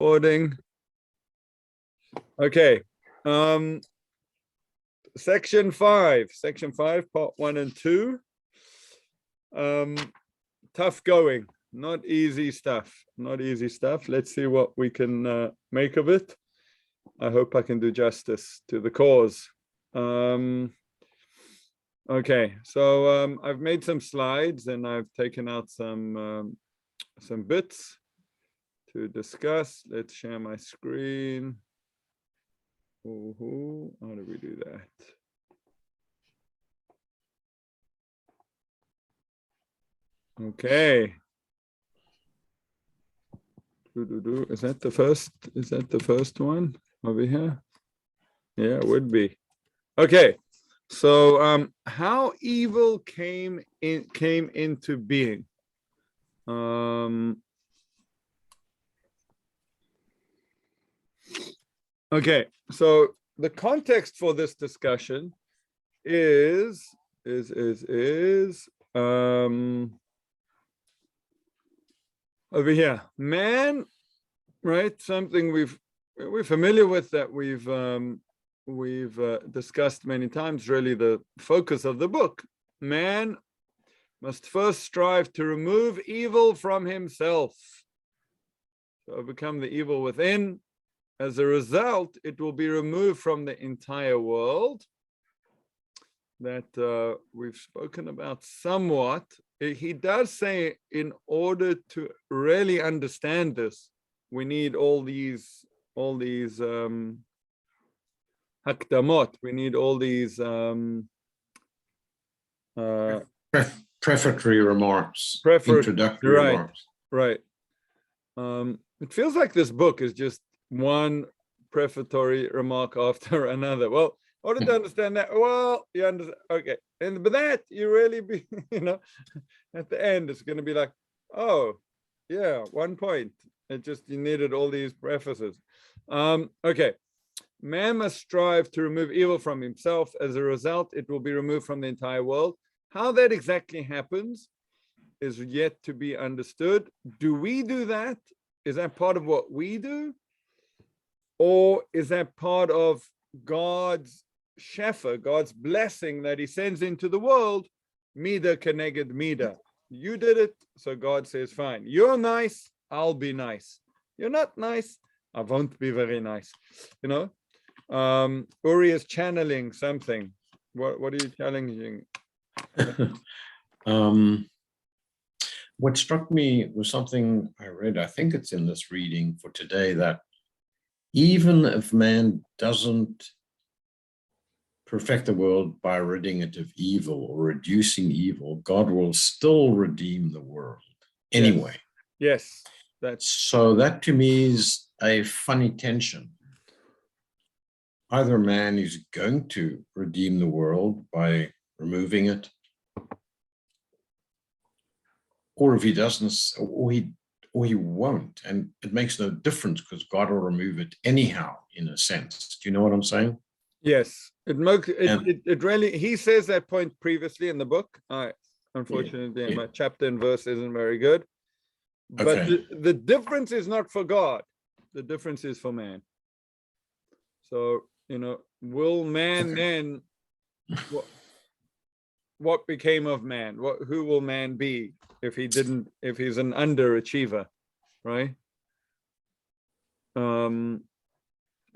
recording. Okay. Section 5, part 1 and 2. Tough going, not easy stuff. Let's see what we can make of it. I hope I can do justice to the cause. Okay, so I've made some slides and I've taken out some bits to discuss. Let's share my screen. How do we do that? Okay. Is that the first? Is that the first one over here? Yeah, it would be. Okay. So how evil came into being. Okay, so the context for this discussion is over here. Man, right? Something we're familiar with, that we've discussed many times, really the focus of the book. Man must first strive to remove evil from himself, to overcome the evil within. As a result, it will be removed from the entire world. That we've spoken about somewhat. He does say, in order to really understand this, we need all these hakdamot. We need all these prefatory remarks, introductory remarks. Right. It feels like this book is just one prefatory remark after another. Well, in order to understand that, well, you understand, okay. But that you really be, at the end, it's going to be like, oh, yeah, 1 point. You needed all these prefaces. Okay. Man must strive to remove evil from himself. As a result, it will be removed from the entire world. How that exactly happens is yet to be understood. Do we do that? Is that part of what we do? Or is that part of God's shefa, God's blessing that he sends into the world? Mida keneged mida. You did it, so God says, fine. You're nice, I'll be nice. You're not nice, I won't be very nice. Uri is channeling something. What are you challenging? What struck me was something I read, I think it's in this reading for today, that even if man doesn't perfect the world by ridding it of evil or reducing evil, God will still redeem the world anyway. Yes. So that to me is a funny tension. Either man is going to redeem the world by removing it, or if he doesn't, or he won't, and it makes no difference because God will remove it anyhow, in a sense. Do you know what I'm saying? Yes, it really, he says that point previously in the book. Unfortunately, my chapter and verse isn't very good. But okay. The difference is not for God. The difference is for man. So, will man then, what became of man? Who will man be if he's an underachiever, right?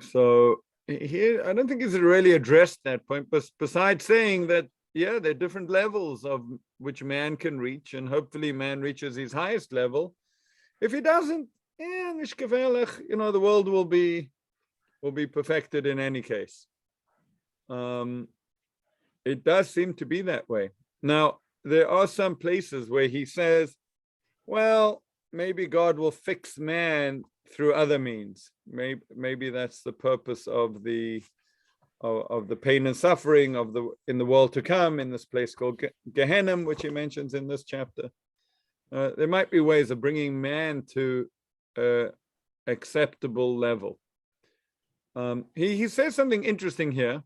So here, I don't think he's really addressed that point, but besides saying that, yeah, there are different levels of which man can reach, and hopefully man reaches his highest level. If he doesn't, the world will be perfected in any case. It does seem to be that way. Now, there are some places where he says, well, maybe God will fix man through other means. Maybe that's the purpose of the pain and suffering in the world to come, in this place called Gehenna, which he mentions in this chapter. There might be ways of bringing man to acceptable level. He says something interesting here,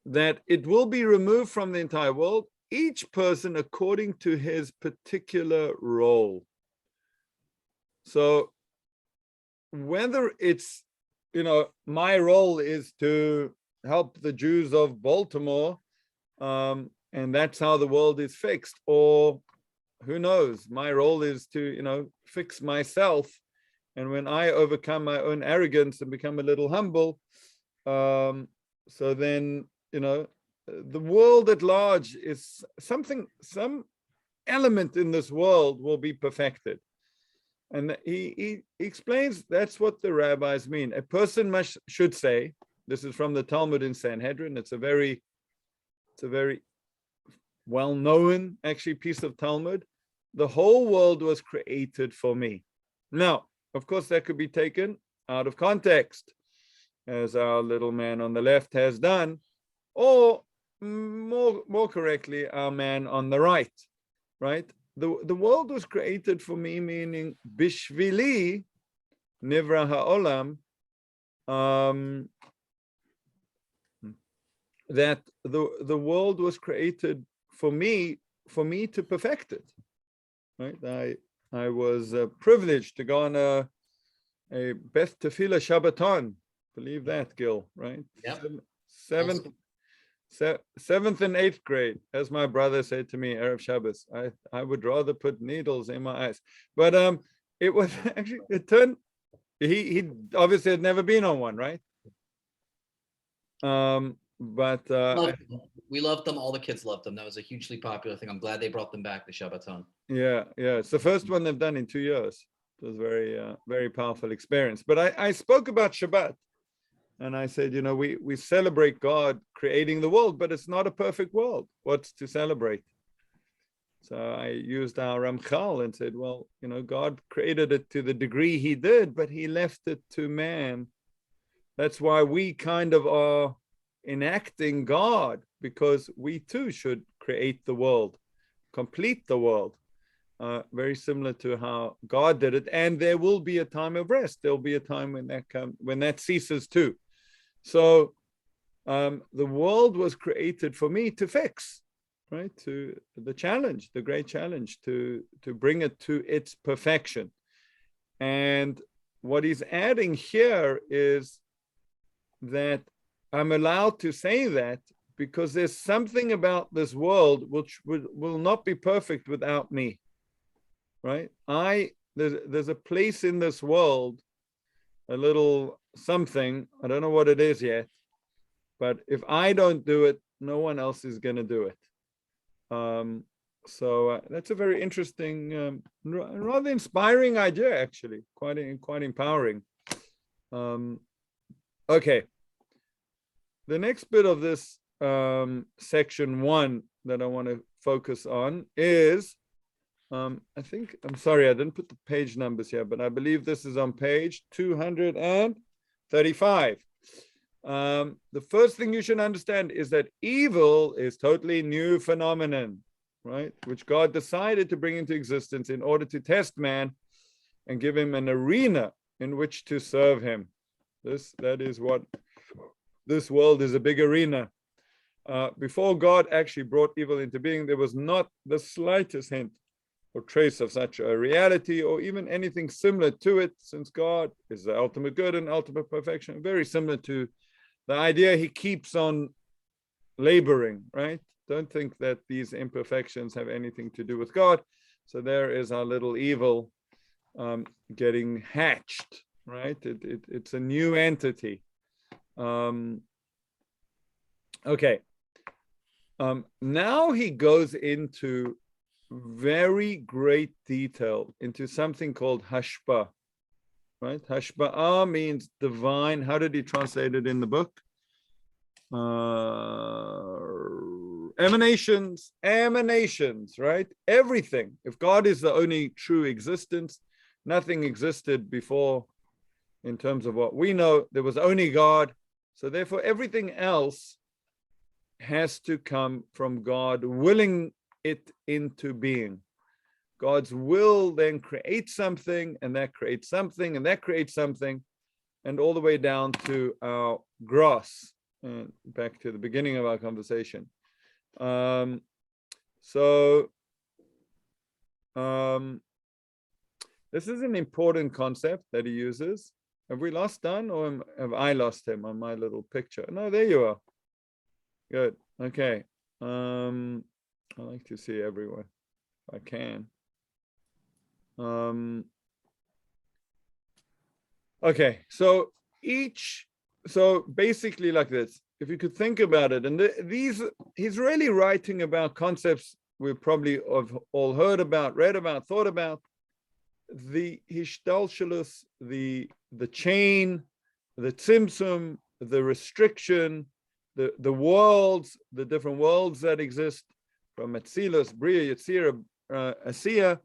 that it will be removed from the entire world, each person according to his particular role. So whether it's, my role is to help the Jews of Baltimore, and that's how the world is fixed, or who knows, my role is to, fix myself. And when I overcome my own arrogance and become a little humble, so then, the world at large is some element in this world will be perfected. And he explains that's what the rabbis mean. A person should say, this is from the Talmud in Sanhedrin. It's a very well-known, actually, piece of Talmud. The whole world was created for me. Now, of course, that could be taken out of context, as our little man on the left has done, or more correctly, our man on the right, right? The world was created for me, meaning bishvili nivra ha'olam, that the world was created for me to perfect it, right? I was privileged to go on a Beth Tefillah Shabbaton. Believe that, Gil, right? Yep. Seventh and eighth grade, as my brother said to me, Erev Shabbos, I would rather put needles in my eyes. But it was actually, it turned, he obviously had never been on one, right? But we loved them. All the kids loved them. That was a hugely popular thing. I'm glad they brought them back, the Shabbaton. yeah, it's the first one they've done in 2 years. It was very powerful experience. But I spoke about Shabbat, and I said, we celebrate God creating the world, but it's not a perfect world. What's to celebrate? So I used our Ramchal and said, well, God created it to the degree he did, but he left it to man. That's why we kind of are enacting God, because we too should create the world, complete the world, very similar to how God did it. And there will be a time of rest. There'll be a time when that ceases too. So the world was created for me to fix, right? To the challenge, the great challenge, to bring it to its perfection. And what he's adding here is that I'm allowed to say that because there's something about this world which will not be perfect without me, right? There's a place in this world, a little something, I don't know what it is yet, but if I don't do it, no one else is going to do it. So that's a very interesting, rather inspiring idea, actually, quite empowering. Okay. The next bit of this section 1 that I want to focus on is, I'm sorry, I didn't put the page numbers here, but I believe this is on page 235. The first thing you should understand is that evil is totally new phenomenon, right? Which God decided to bring into existence in order to test man and give him an arena in which to serve him. That is what this world is, a big arena. Before God actually brought evil into being, there was not the slightest hint or trace of such a reality or even anything similar to it, since God is the ultimate good and ultimate perfection, very similar to the idea he keeps on laboring, right? Don't think that these imperfections have anything to do with God. So there is our little evil getting hatched, right? It's a new entity. Okay. Now he goes into very great detail into something called hashpa, right? Hashpa'ah means divine. How did he translate it in the book? Emanations, right? Everything. If God is the only true existence, nothing existed before in terms of what we know. There was only God. So therefore, everything else has to come from God willing it into being. God's will then creates something, and that creates something, and that creates something, and all the way down to our grass, back to the beginning of our conversation. This is an important concept that he uses. Have we lost Dan, or have I lost him on my little picture? No, there you are. Good. Okay. I like to see everyone if I can. Okay, so basically like this, if you could think about it, and he's really writing about concepts we probably have all heard about, read about, thought about, the hishtalshelus, the chain, the tzimtzum, the restriction, the worlds, the different worlds that exist, from Atzilus, Bria, Yetzirah, Asiya,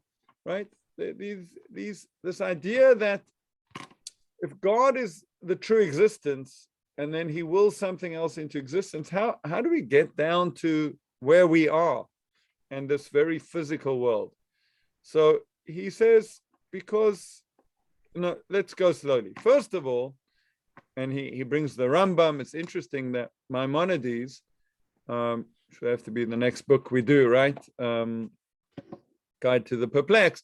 right? This idea that if God is the true existence and then he wills something else into existence, how do we get down to where we are and this very physical world? So he says, because, let's go slowly. First of all, and he brings the Rambam. It's interesting that Maimonides, should have to be the next book we do, right? Guide to the Perplexed.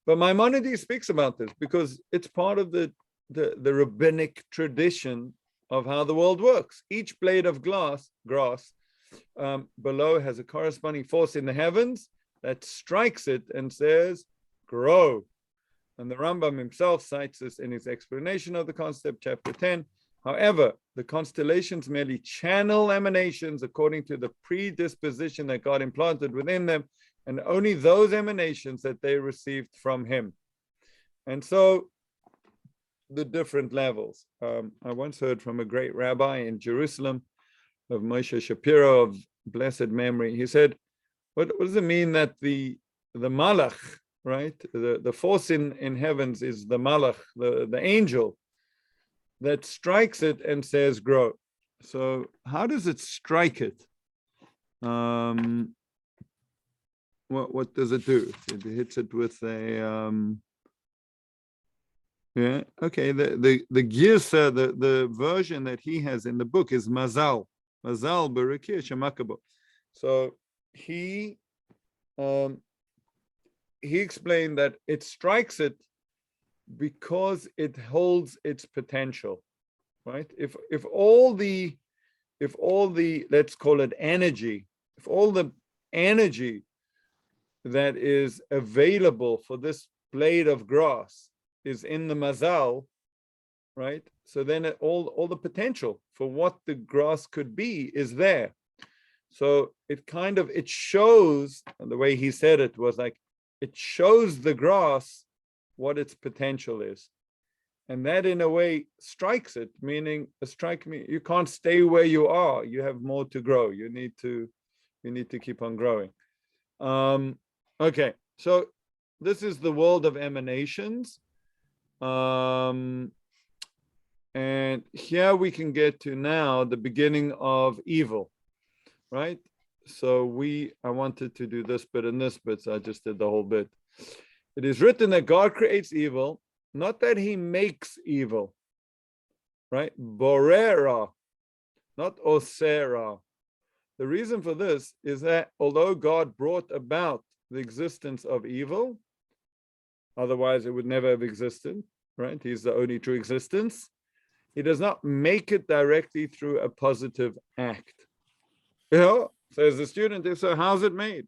But Maimonides speaks about this because it's part of the rabbinic tradition of how the world works. Each blade of grass below has a corresponding force in the heavens that strikes it and says, grow. And the Rambam himself cites this in his explanation of the concept, chapter 10. However, the constellations merely channel emanations according to the predisposition that God implanted within them, and only those emanations that they received from him. And so the different levels. I once heard from a great rabbi in Jerusalem, of Moshe Shapiro of blessed memory. He said, what does it mean that the malach, right? The force in heavens is the malach, the angel that strikes it and says, grow. So how does it strike it? What does it do? It hits it with a, yeah, okay. The girsa, the version that he has in the book is mazal berekir shemakabo. So he explained that it strikes it because it holds its potential, right? If all the let's call it energy, if all the energy that is available for this blade of grass is in the mazal, right? So then all the potential for what the grass could be is there. So it shows, and the way he said it was like, it shows the grass what its potential is. And that in a way strikes it, meaning you can't stay where you are. You have more to grow. You need to keep on growing. Okay, so this is the world of emanations. And here we can get to now the beginning of evil, right? So I wanted to do this bit and this bit, so I just did the whole bit. It is written that God creates evil, not that he makes evil, right? Borera, not osera. The reason for this is that although God brought about the existence of evil, otherwise it would never have existed, right? He's the only true existence. He does not make it directly through a positive act. Says the student, if so, how's it made?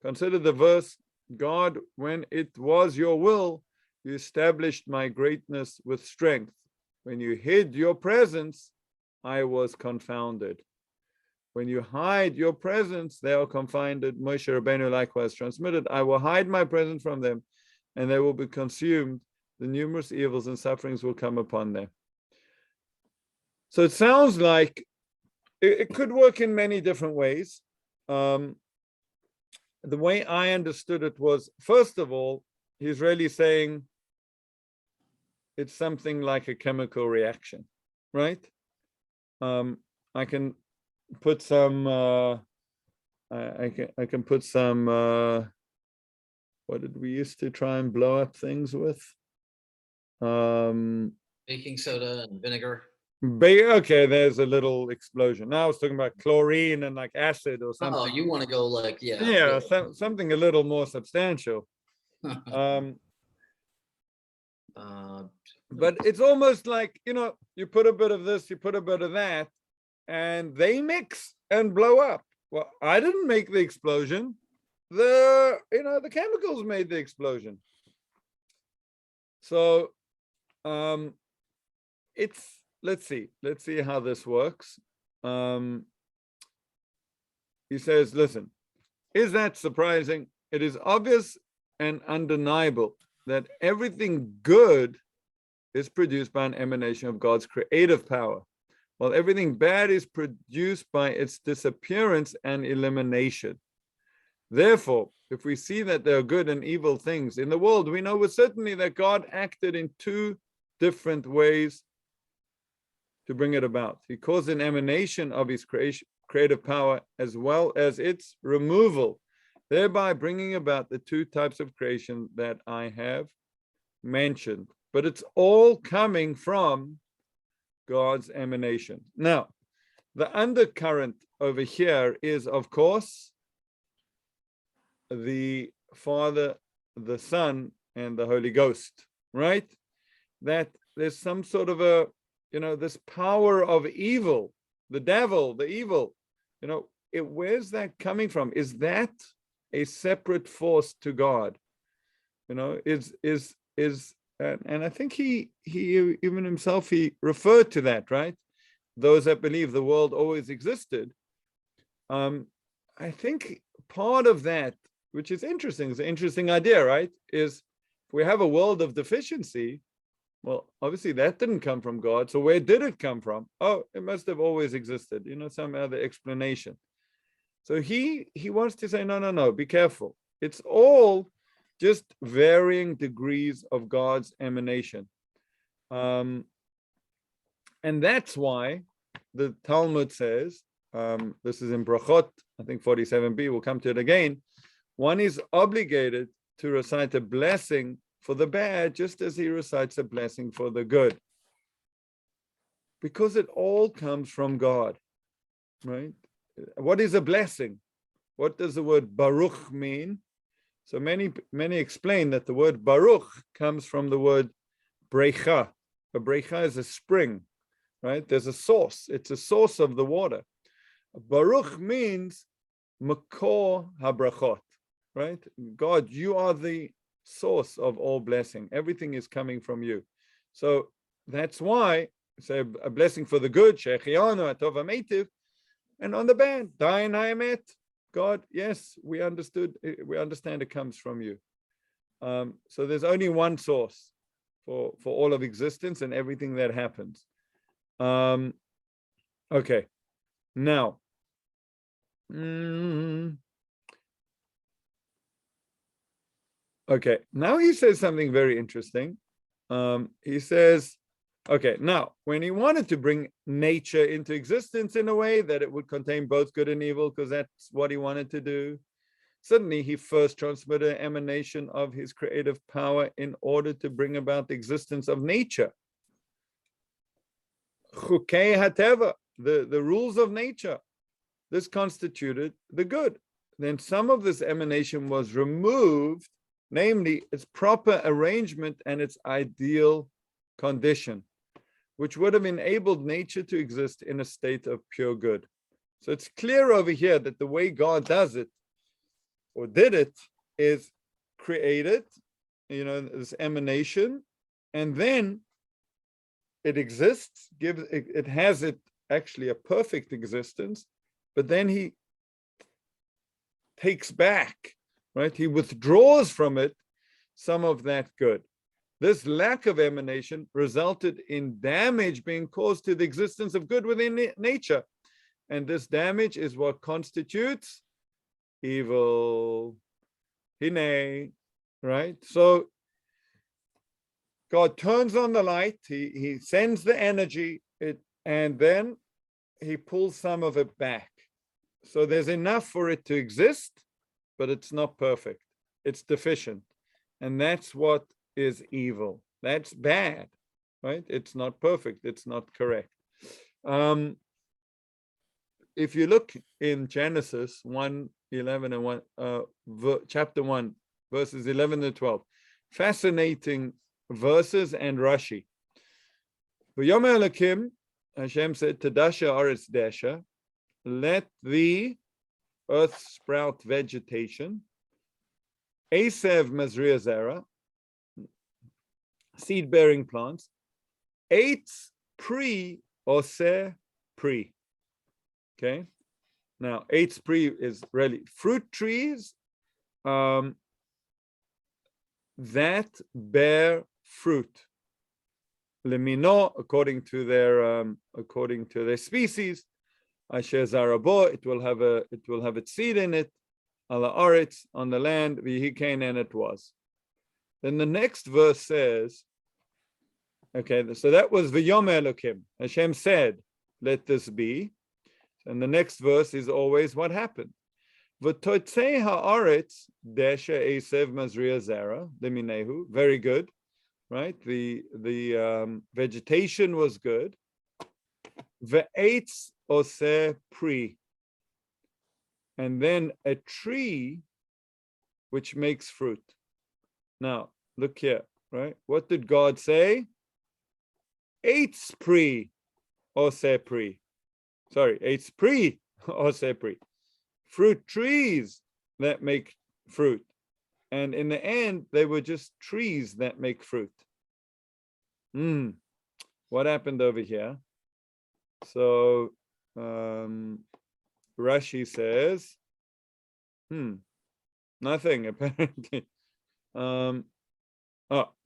Consider the verse, God, when it was your will, you established my greatness with strength. When you hid your presence, I was confounded. When you hide your presence, they are confounded. Moshe Rabbeinu likewise transmitted, I will hide my presence from them, and they will be consumed. The numerous evils and sufferings will come upon them. So it sounds like it could work in many different ways. The way I understood it was, first of all, he's really saying it's something like a chemical reaction, right? I can put some, I can put some, what did we used to try and blow up things with? Baking soda and vinegar. Okay, there's a little explosion. Now I was talking about chlorine and like acid or something. Oh, you want to go like, yeah. Yeah, something a little more substantial. But it's almost like, you put a bit of this, you put a bit of that, and they mix and blow up. Well, I didn't make the explosion. The chemicals made the explosion. So let's see how this works. He says, listen, is that surprising? It is obvious and undeniable that everything good is produced by an emanation of God's creative power, while everything bad is produced by its disappearance and elimination. Therefore, if we see that there are good and evil things in the world, we know with certainty that God acted in two different ways to bring it about. He caused an emanation of his creative power as well as its removal, thereby bringing about the two types of creation that I have mentioned. But it's all coming from God's emanation. Now, the undercurrent over here is, of course, the Father, the Son, and the Holy Ghost, right? That there's some sort of this power of evil, the devil, the evil, where's that coming from? Is that a separate force to God? And I think he even himself, he referred to that, right? Those that believe the world always existed. I think part of that, which is interesting, is an interesting idea, right? Is if we have a world of deficiency, well, obviously that didn't come from God. So where did it come from? Oh, it must have always existed, some other explanation. So he wants to say, no, be careful. It's all just varying degrees of God's emanation. And that's why the Talmud says, this is in Brachot, I think 47b, we'll come to it again, one is obligated to recite a blessing for the bad, just as he recites a blessing for the good. Because it all comes from God, right? What is a blessing? What does the word Baruch mean? So many explain that the word Baruch comes from the word Brecha. A Brecha is a spring, right? There's a source. It's a source of the water. Baruch means Makor HaBrachot, right? God, you are the source of all blessing. Everything is coming from you. So that's why say a blessing for the good, Shechianu Atov HaMeitiv, and on the bad, Dain HaEmet. God, yes, we understand it comes from you. So there's only one source for all of existence and everything that happens. Okay, now, okay, now he says something very interesting. He says, okay, now, when he wanted to bring nature into existence in a way that it would contain both good and evil, because that's what he wanted to do, suddenly he first transmitted an emanation of his creative power in order to bring about the existence of nature. Chukei hateva, the rules of nature. This constituted the good. Then some of this emanation was removed, namely its proper arrangement and its ideal condition, which would have enabled nature to exist in a state of pure good. So it's clear over here that the way God does it, or did it, is created, this emanation, and then it exists, it has actually a perfect existence, but then he takes back, right? He withdraws from it some of that good. This lack of emanation resulted in damage being caused to the existence of good within nature. And this damage is what constitutes evil. Hine, right? So God turns on the light, he sends the energy, and then he pulls some of it back. So there's enough for it to exist, but it's not perfect. It's deficient. And that's what is evil. That's bad, right? It's not perfect. It's not correct. If you look in Genesis 1:11 and chapter 1, verses 11 to 12, fascinating verses and Rashi. V'yomer Elokim, Hashem said, Tadasha Aretz Dasha, let the earth sprout vegetation. Esev Mazria Zera, seed-bearing plants. Eitz Pri Oseh Pri. Okay. Now, Eitz Pri is really fruit trees that bear fruit. Lemino, according to their species. Asher Zarabo, it will have its seed in it. Ala Aretz, on the land. V'hikein, and it was. Then the next verse says, okay, so that was V'yomer Elokim. Hashem said, let this be. And the next verse is always what happened. V'totzei ha'aretz desha esev mazria zera leminehu. Very good, right? The vegetation was good. Ve'etz oseh pri. And then a tree which makes fruit. Now, look here, right? What did God say? Eitz pri oseh pri. Sorry, eitz pri oseh pri. Fruit trees that make fruit. And in the end, they were just trees that make fruit. What happened over here? So Rashi says, nothing apparently. Oh,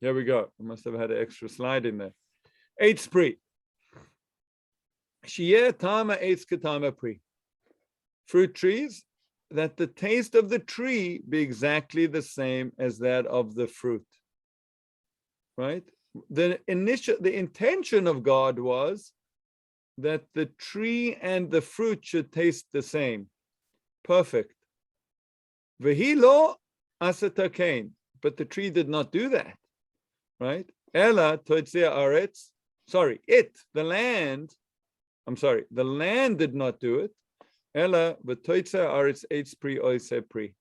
here we go. I must have had an extra slide in there. Eitz pri. Sheyeh tama eitz ketama pri. Fruit trees, that the taste of the tree be exactly the same as that of the fruit. Right? The intention of God was that the tree and the fruit should taste the same. Perfect. Vehi lo asatakain. But the tree did not do that. Right? Ella toitzia aretz. Sorry, the land did not do it. Ella v'toitza aretz eitz pri oiseh pri.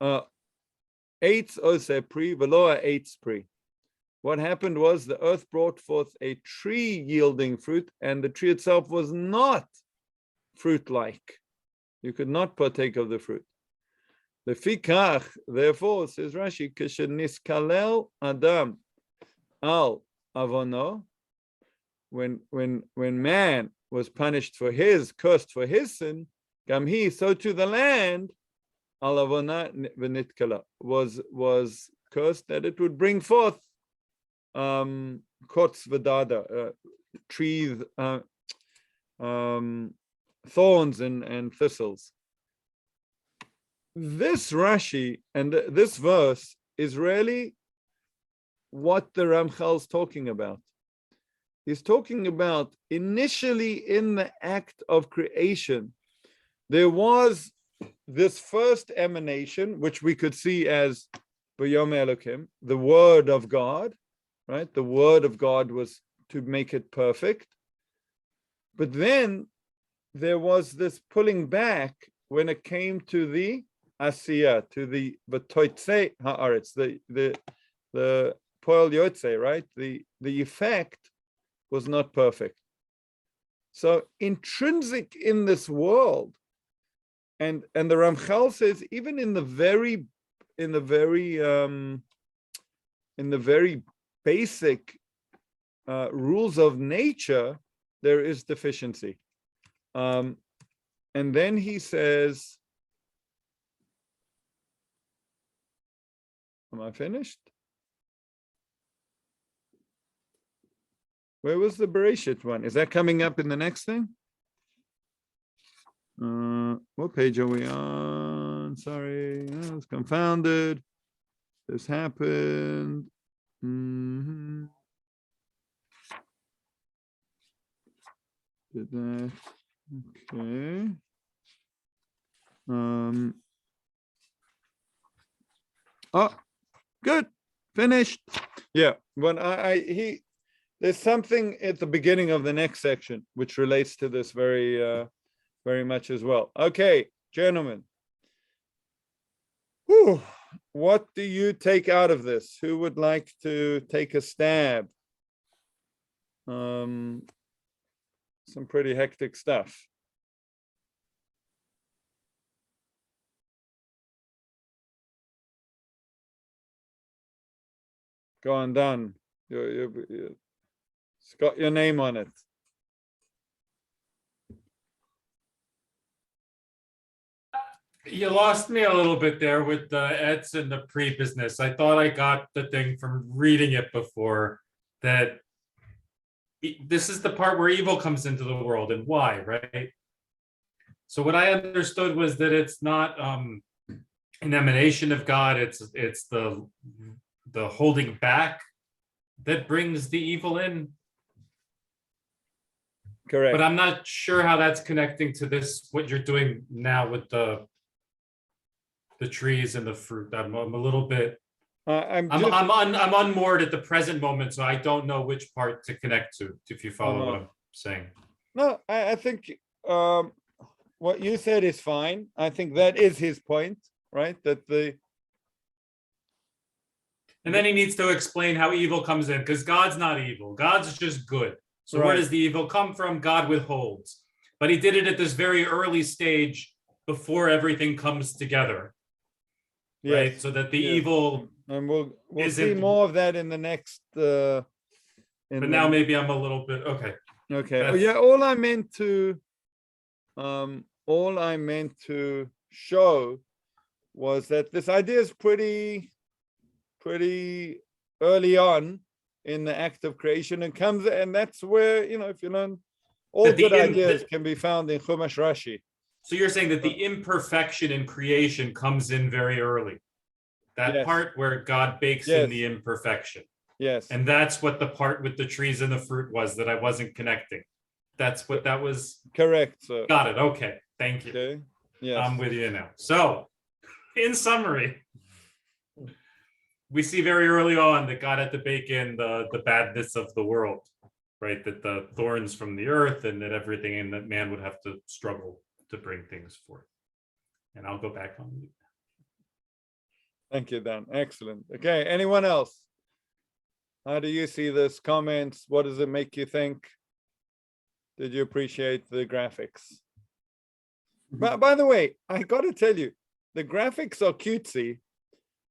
Eitz oiseh pri v'lo eitz pri. What happened was the earth brought forth a tree yielding fruit, and the tree itself was not fruit-like. You could not partake of the fruit. Lefikach, therefore, says Rashi, kisheniskalel adam al avono, when man was punished for cursed for his sin, gamhi, so to the land, al avona v'nitkala, was cursed that it would bring forth kots v'dada, trees, thorns and thistles. This Rashi and this verse is really what the Ramchal is talking about. He's talking about initially in the act of creation, there was this first emanation, which we could see as V'yomer Elokim, the word of God, right? The word of God was to make it perfect. But then there was this pulling back when it came to the Asiyah, to the V'toitzei ha'aretz, the poel yotze, right? The effect was not perfect. So intrinsic in this world, and the Ramchal says even in the very basic rules of nature, there is deficiency. And then he says, am I finished? Where was the Bereshit one? Is that coming up in the next thing? What page are we on? Sorry, I was confounded. This happened. Did that. Okay. Oh, good. Finished. Yeah. When there's something at the beginning of the next section which relates to this very much as well. Okay, gentlemen. Whew. What do you take out of this? Who would like to take a stab? Some pretty hectic stuff. Go on, done. It's got your name on it. You lost me a little bit there with the ets and the pre-business. I thought I got the thing from reading it before, that this is the part where evil comes into the world and why, right? So what I understood was that it's not an emanation of God, it's the holding back that brings the evil in. Correct. But I'm not sure how that's connecting to this, what you're doing now with the trees and the fruit. I'm a little bit. I'm unmoored at the present moment, so I don't know which part to connect to. If you follow what I'm saying. No, I think what you said is fine. I think that is his point, right? That and then he needs to explain how evil comes in, because God's not evil. God's just good. So right. Where does the evil come from? God withholds. But he did it at this very early stage before everything comes together. Yes. Right? So that the evil. And we'll see more of that in the next. But now maybe I'm a little bit okay. Okay. Oh, yeah. All I meant to show was that this idea is pretty early on in the act of creation, and comes, and that's where, if you learn, all good ideas can be found in Chumash Rashi. So you're saying that the imperfection in creation comes in very early. That part where God bakes in the imperfection. Yes. And that's what the part with the trees and the fruit was that I wasn't connecting. That's what that was. Correct. So. Got it. Okay. Thank you. Okay. Yes. I'm with you now. So, in summary, we see very early on that God had to bake in the badness of the world, right? That the thorns from the earth, and that everything, and that man would have to struggle to bring things forth. And I'll go back on mute. Thank you, Dan. Excellent. Okay, anyone else? How do you see this? Comments? What does it make you think? Did you appreciate the graphics? But by the way, I got to tell you, the graphics are cutesy,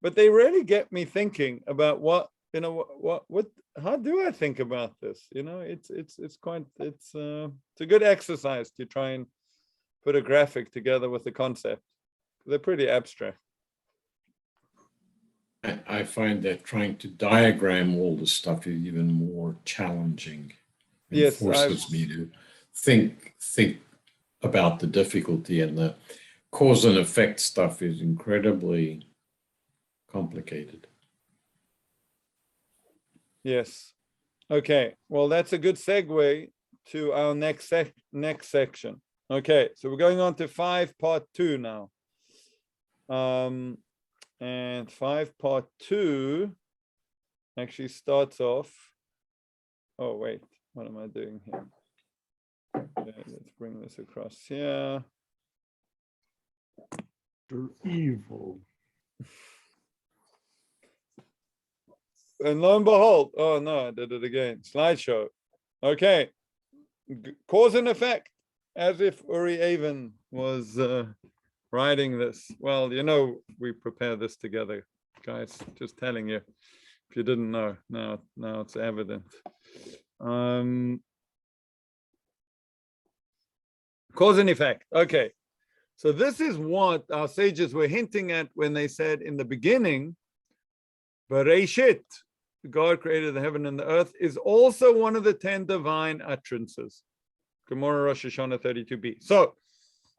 but they really get me thinking about what how do I think about this? It's a good exercise to try and put a graphic together with the concept. They're pretty abstract. I find that trying to diagram all this stuff is even more challenging. It forces me to think about the difficulty, and the cause and effect stuff is incredibly complicated. Yes. Okay. Well, that's a good segue to our next section. Okay. So we're going on to 5 part 2 now. And 5 part 2 actually starts off. Oh, wait. What am I doing here? Okay, let's bring this across here. You're evil. And lo and behold, oh no, I did it again. Slideshow. Okay. Cause and effect, as if Uri Avon was writing this. Well, we prepare this together, guys. Just telling you, if you didn't know, now it's evident. Cause and effect. Okay. So this is what our sages were hinting at when they said in the beginning, Bereshit, God created the heaven and the earth, is also one of the 10 divine utterances. Gemara Rosh Hashanah 32b. So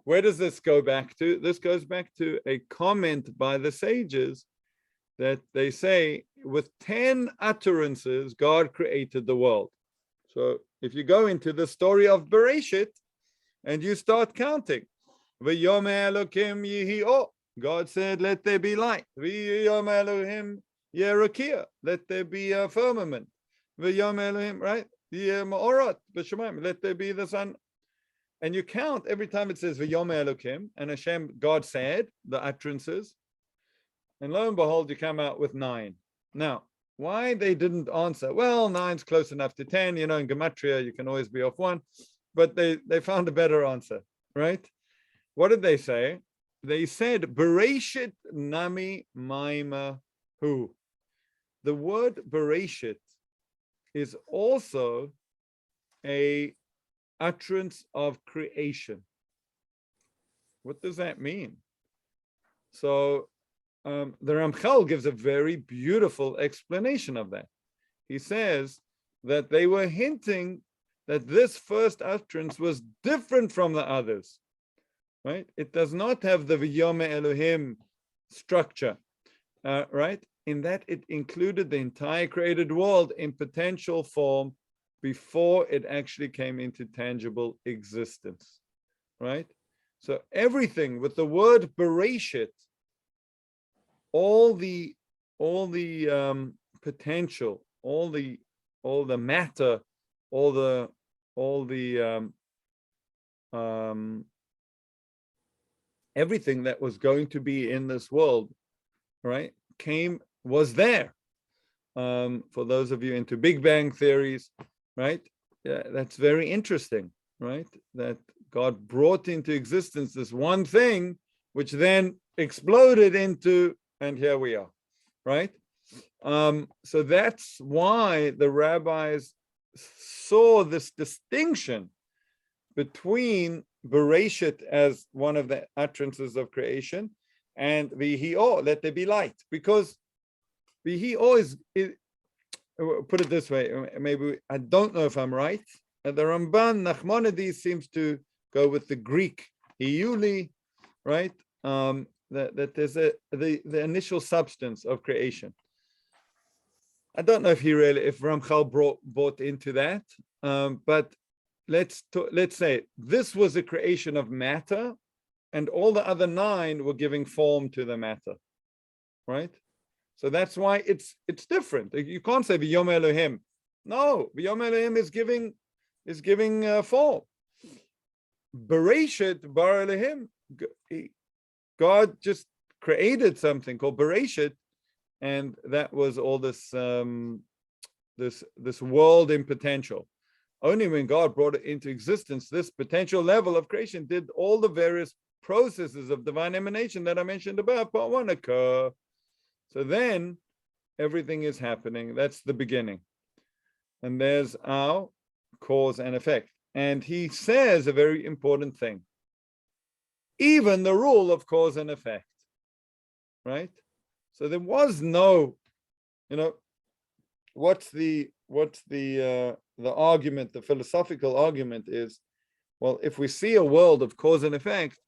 where does this go back to? This goes back to a comment by the sages that they say with 10 utterances, God created the world. So if you go into the story of Bereshit and you start counting, V'yomeh Elokim yihi o, God said, let there be light. V'yomeh Elohim yerakia, let there be a firmament. V'yomeh Elohim, right? Ma'orot, b'shamayim, let there be the sun. And you count every time it says V'yomeh Elokim, and Hashem, God said, the utterances, and lo and behold, you come out with 9. Now, why they didn't answer. Well, 9's close enough to 10, in gematria, you can always be off 1, but they found a better answer, right? What did they say? They said, Bereshit nami maima hu. The word Bereshit is also a utterance of creation. What does that mean? So the Ramchal gives a very beautiful explanation of that. He says that they were hinting that this first utterance was different from the others, right? It does not have the V'yomeh Elohim structure, right? In that it included the entire created world in potential form before it actually came into tangible existence, right? So everything with the word Bereshit, all the potential, all the matter, all the everything that was going to be in this world, right, was there. For those of you into Big Bang theories, right, that's very interesting, right, that God brought into existence this one thing, which then exploded into, and here we are, right? So that's why the rabbis saw this distinction between Bereshit as one of the utterances of creation and Vihi-O, let there be light, because Vihi-O is, put it this way, maybe, I don't know if I'm right, the Ramban Nachmanides seems to go with the Greek Iuli, right? That there's the initial substance of creation. I don't know if if Ramchal brought into that, but let's say this was a creation of matter, and all the other 9 were giving form to the matter, right? So that's why it's different. You can't say V'yom Elohim. No, V'yom Elohim is giving form. Bereshit bar Elohim, God just created something called Bereshit, and that was all this this world in potential. Only when God brought it into existence, this potential level of creation, did all the various processes of divine emanation that I mentioned above, part 1, occur. So then everything is happening. That's the beginning. And there's our cause and effect. And he says a very important thing. Even the rule of cause and effect, right? So there was no, what's the argument, the philosophical argument is, well, if we see a world of cause and effect,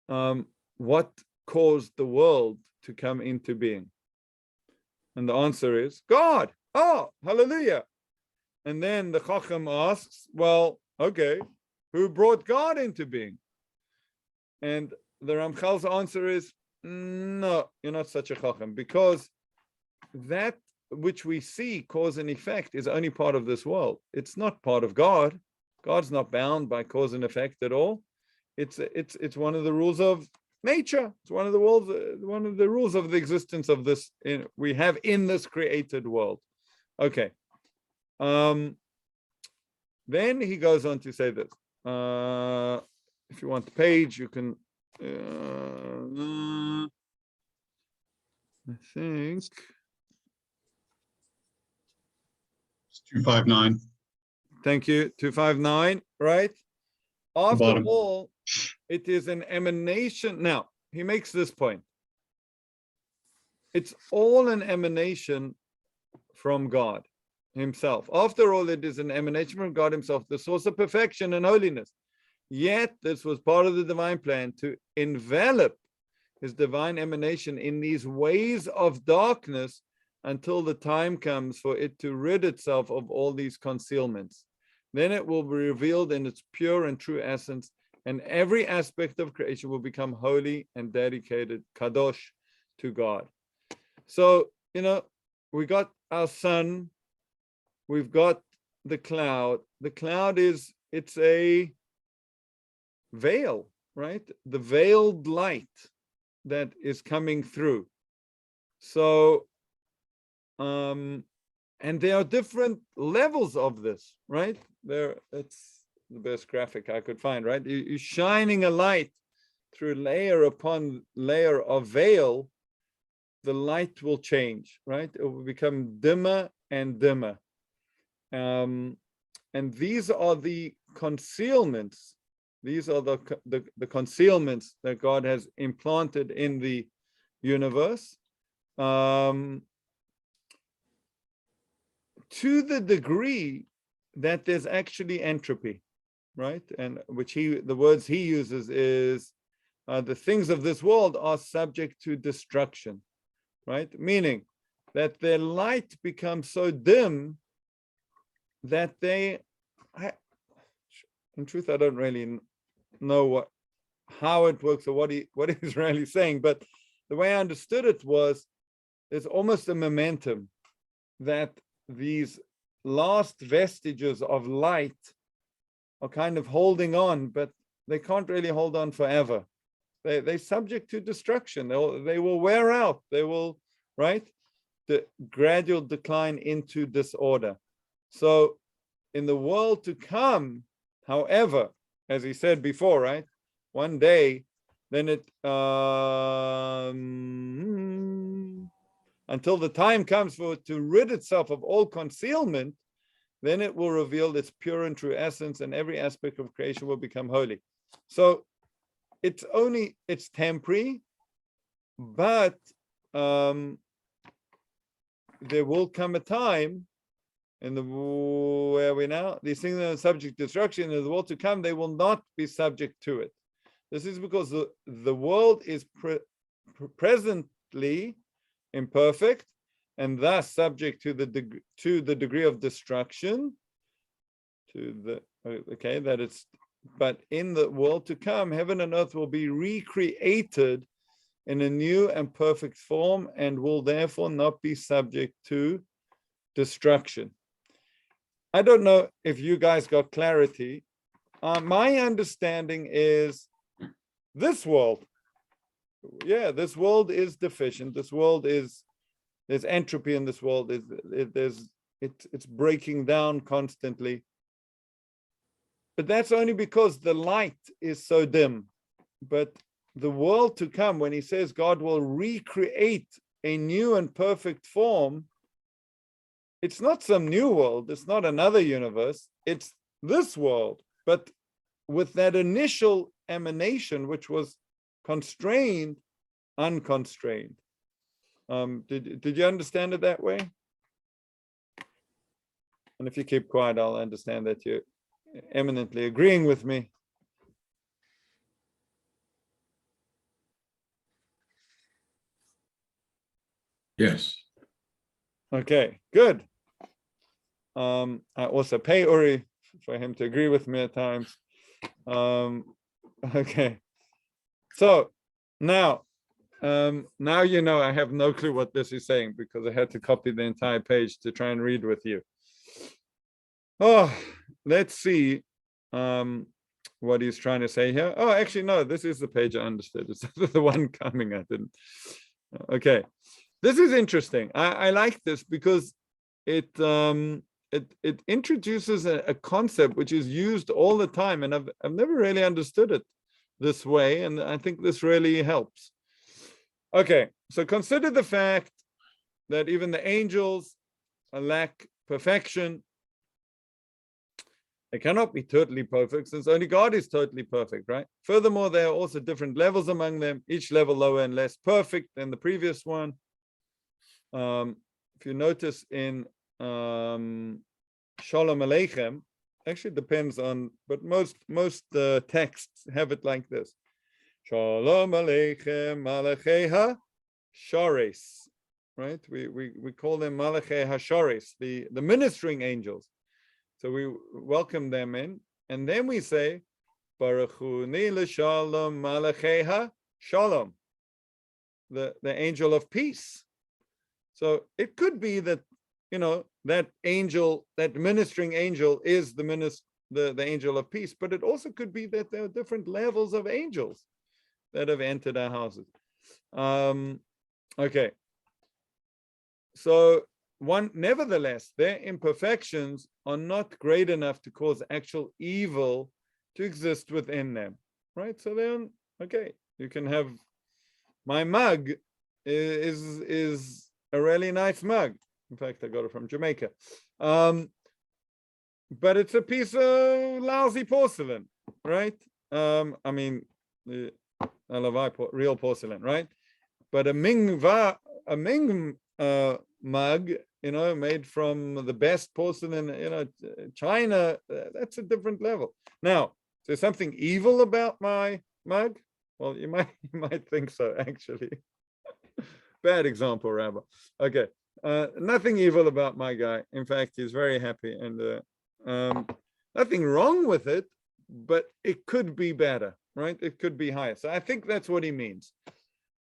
what caused the world to come into being? And the answer is God. Oh, hallelujah. And then the Chacham asks, well, okay, who brought God into being? And the Ramchal's answer is, no, you're not such a Chacham, because that which we see, cause and effect, is only part of this world. It's not part of God. God's not bound by cause and effect at all. It's one of the rules of nature. It's one of the rules of the existence of this we have in this created world. Okay. Then he goes on to say this. If you want the page, you can. I think It's 259. Thank you. 259. Right. After Bottom. all, it is an emanation. Now he makes this point. It's all an emanation from God Himself. After all, it is an emanation from God Himself, the source of perfection and holiness. Yet this was part of the divine plan to envelop His divine emanation in these ways of darkness until the time comes for it to rid itself of all these concealments. Then it will be revealed in its pure and true essence, and every aspect of creation will become holy and dedicated, kadosh, to God. So, we got our sun, we've got the cloud. The cloud it's a veil, right? The veiled light that is coming through. So and there are different levels of this, right? It's the best graphic I could find, right? You're shining a light through layer upon layer of veil, the light will change, right? It will become dimmer and dimmer. And these are the concealments. These are the concealments that God has implanted in the universe. To the degree that there's actually entropy, right? And the words he uses is the things of this world are subject to destruction, right? Meaning that their light becomes so dim that in truth, I don't really know how it works or what he's really saying, but the way I understood it was there's almost a momentum that these last vestiges of light are kind of holding on, but they can't really hold on forever. They're subject to destruction. They will wear out. They will, right? The gradual decline into disorder. So in the world to come, however, as he said before, right? One day, then until the time comes for it to rid itself of all concealment, then it will reveal its pure and true essence, and every aspect of creation will become holy. So it's temporary, but there will come a time where we now, these things are subject to destruction, in the world to come, they will not be subject to it. This is because the world is presently imperfect, and thus subject to the degree of destruction. But in the world to come, heaven and earth will be recreated in a new and perfect form, and will therefore not be subject to destruction. I don't know if you guys got clarity. My understanding is this world. Yeah, this world is deficient. This world there's entropy in this world. It's breaking down constantly. But that's only because the light is so dim. But the world to come, when he says God will recreate a new and perfect form, it's not some new world. It's not another universe. It's this world. But with that initial emanation, which was constrained, unconstrained. Did you understand it that way? And if you keep quiet, I'll understand that you're eminently agreeing with me. Yes. Okay, good. I also pay Uri for him to agree with me at times. Okay, so now you know I have no clue what this is saying, because I had to copy the entire page to try and read with you. Oh, let's see what he's trying to say here. Oh, actually, no, this is the page I understood. It's the one coming. I didn't. Okay, this is interesting. I like this because it introduces a concept which is used all the time, and I've never really understood it this way, and I think this really helps. Okay, so consider the fact that even the angels lack perfection. They cannot be totally perfect, since only God is totally perfect, right? Furthermore, there are also different levels among them, each level lower and less perfect than the previous one. If you notice in Shalom Aleichem, actually depends on, but most texts have it like this. Shalom Aleichem Malachei HaShares, right? We call them Malachei HaShares, the ministering angels. So we welcome them in, and then we say, Baruch Hu Ni L'Shalom Malachei HaShalom, the angel of peace. So it could be that, you know, that angel, that ministering angel is the angel of peace, but it also could be that there are different levels of angels that have entered our houses. Okay. So nevertheless, their imperfections are not great enough to cause actual evil to exist within them, right? So then, okay, you can have my mug is a really nice mug. In fact, I got it from Jamaica. But it's a piece of lousy porcelain, right? I mean, I love real porcelain, right? But a Ming mug, made from the best porcelain, China, that's a different level. Now, is there something evil about my mug? Well, you might think so, actually. Bad example, Rabbi. Okay, nothing evil about my guy. In fact, he's very happy, and nothing wrong with it, but it could be better, right? It could be higher. So I think that's what he means.